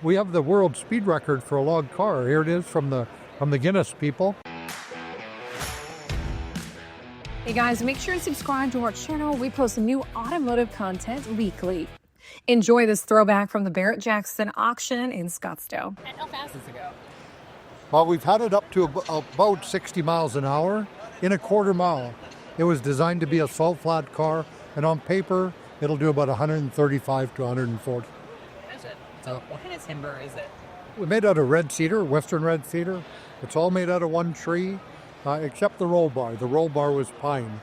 We have the world speed record for a log car. Here it is from the Guinness people. Hey guys, make sure to subscribe to our channel. We post new automotive content weekly. Enjoy this throwback from the Barrett Jackson auction in Scottsdale. And how fast does it go? Well, we've had it up to about 60 miles an hour in a quarter mile. It was designed to be a salt flat car, and on paper, it'll do about 135 to 140. So what kind of timber is it? We made out of red cedar, western red cedar. It's all made out of one tree, except the roll bar. The roll bar was pine.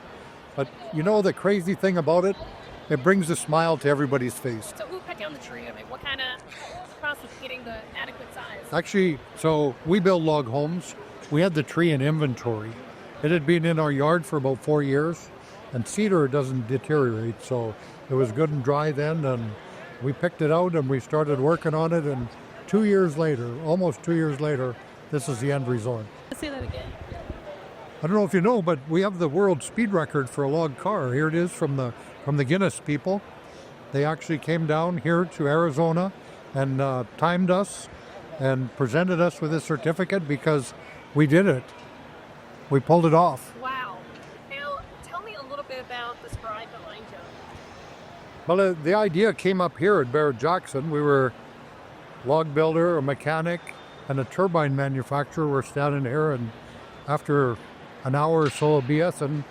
But you know the crazy thing about it? It brings a smile to everybody's face. So who cut down the tree? I mean, what kind of process getting the adequate size? Actually, so we build log homes. We had the tree in inventory. It had been in our yard for about 4 years, and cedar doesn't deteriorate, so it was good and dry then, and we picked it out and we started working on it, and 2 years later, almost 2 years later, this is the end result. Let's say that again. I don't know if you know, but we have the world speed record for a log car. Here it is from the Guinness people. They actually came down here to Arizona and timed us and presented us with a certificate because we did it. We pulled it off. Wow. Now, tell me a little bit about the stride behind you. Well, the idea came up here at Barrett Jackson. We were log builder, a mechanic, and a turbine manufacturer. We're standing here, and after an hour or so of BS, and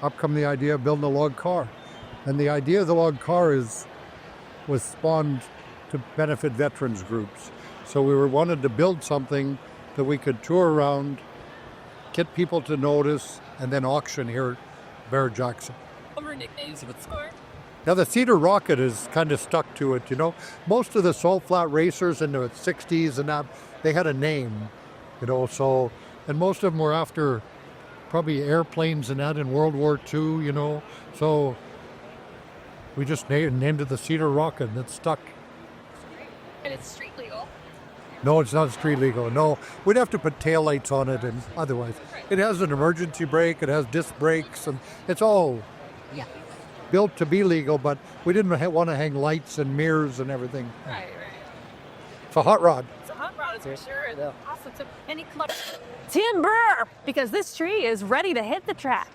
up come the idea of building a log car. And the idea of the log car was spawned to benefit veterans groups. So we wanted to build something that we could tour around, get people to notice, and then auction here at Barrett Jackson. What were nicknames of its score? Now the Cedar Rocket is kind of stuck to it, you know. Most of the salt flat racers in the 60s and that, they had a name, you know, so, and most of them were after probably airplanes and that in World War II, you know, so we just named it the Cedar Rocket, and it's stuck. And it's street legal. No, it's not street legal. No, we'd have to put taillights on it, and otherwise. It has an emergency brake, it has disc brakes, and it's all built to be legal, but we didn't want to hang lights and mirrors and everything. Right. It's a hot rod. It's a hot rod, for sure. Yeah. Awesome. So any club Timber! Because this tree is ready to hit the track.